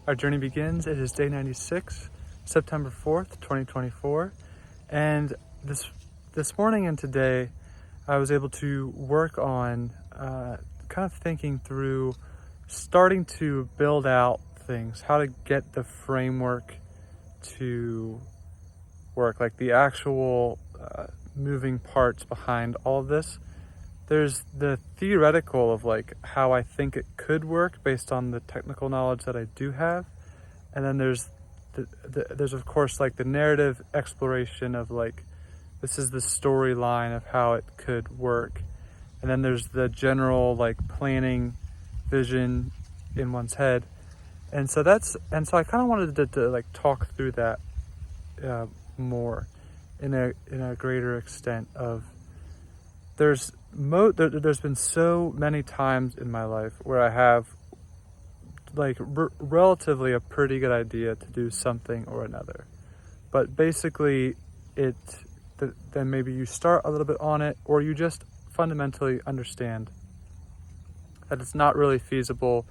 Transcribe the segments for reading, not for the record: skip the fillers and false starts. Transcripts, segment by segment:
Our journey begins. It is day 96, September 4th, 2024. And this morning and today, I was able to work on kind of thinking through starting to build out things, how to get the framework to work, like the actual moving parts behind all of this. There's the theoretical of like how I think it could work based on the technical knowledge that I do have, and then there's there's of course like the narrative exploration of like this is the storyline of how it could work, and then there's the general like planning vision in one's head, and so I kind of wanted to like talk through that more in a greater extent of there's been so many times in my life where I have like relatively a pretty good idea to do something or another, but basically then maybe you start a little bit on it, or you just fundamentally understand that it's not really feasible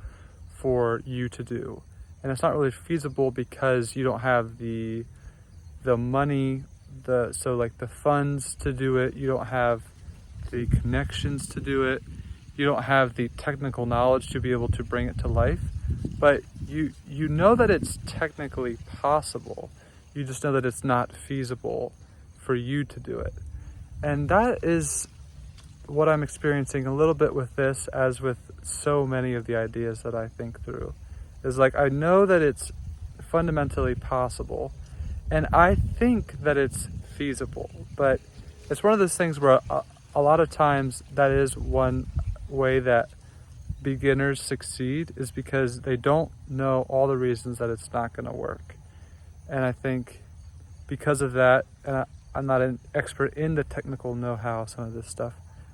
for you to do, and it's not really feasible because you don't have the money, the funds to do it, you don't have the connections to do it, you don't have the technical knowledge to be able to bring it to life, but you know that it's technically possible. You just know that it's not feasible for you to do it. And that is what I'm experiencing a little bit with this, as with so many of the ideas that I think through. Is like I know that it's fundamentally possible, and I think that it's feasible, but it's one of those things where a lot of times that is one way that beginners succeed, is because they don't know all the reasons that it's not going to work. And I think because of that, and I'm not an expert in the technical know-how of some of this stuff,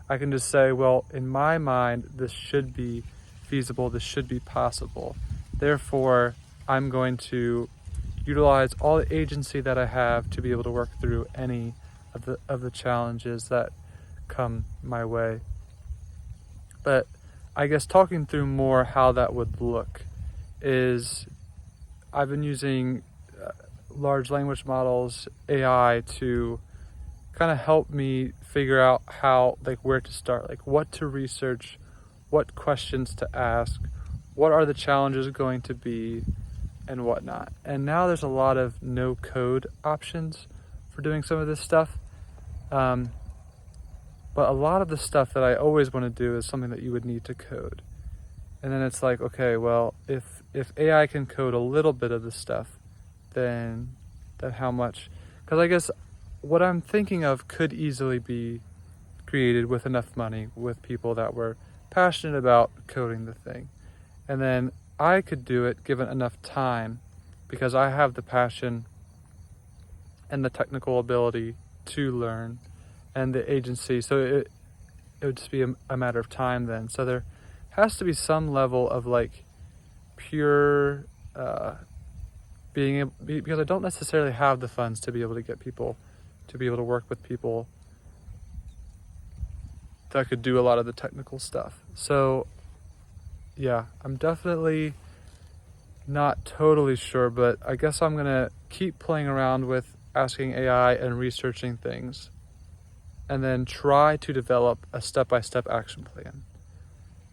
I can just say, well, in my mind, this should be feasible, this should be possible. Therefore, I'm going to utilize all the agency that I have to be able to work through any of the challenges that come my way. But I guess talking through more how that would look is I've been using large language models, AI, to kind of help me figure out how, like, where to start, like what to research, what questions to ask, what are the challenges going to be, and whatnot. And now there's a lot of no code options for doing some of this stuff. But a lot of the stuff that I always want to do is something that you would need to code. And then it's like, okay, well, if AI can code a little bit of this stuff, then how much? Because I guess what I'm thinking of could easily be created with enough money, with people that were passionate about coding the thing. And then I could do it given enough time, because I have the passion and the technical ability to learn and the agency. So it would just be a matter of time then. So there has to be some level of like pure being able, because I don't necessarily have the funds to be able to get people to be able to work with people that could do a lot of the technical stuff. So yeah, I'm definitely not totally sure, but I guess I'm gonna keep playing around with asking AI and researching things, and then try to develop a step-by-step action plan.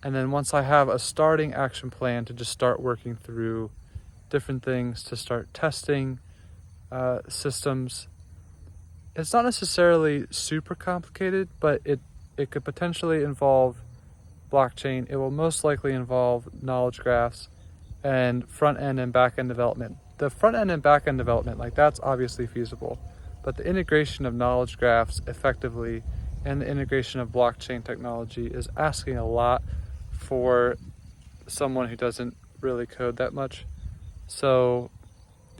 And then once I have a starting action plan to just start working through different things, to start testing systems. It's not necessarily super complicated, but it could potentially involve blockchain. It will most likely involve knowledge graphs and front-end and back-end development. The front-end and back-end development, like, that's obviously feasible, but the integration of knowledge graphs effectively and the integration of blockchain technology is asking a lot for someone who doesn't really code that much. So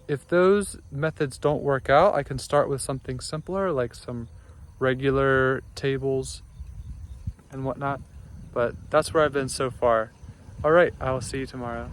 if those methods don't work out, I can start with something simpler, like some regular tables and whatnot. But that's where I've been so far. All right, I will see you tomorrow.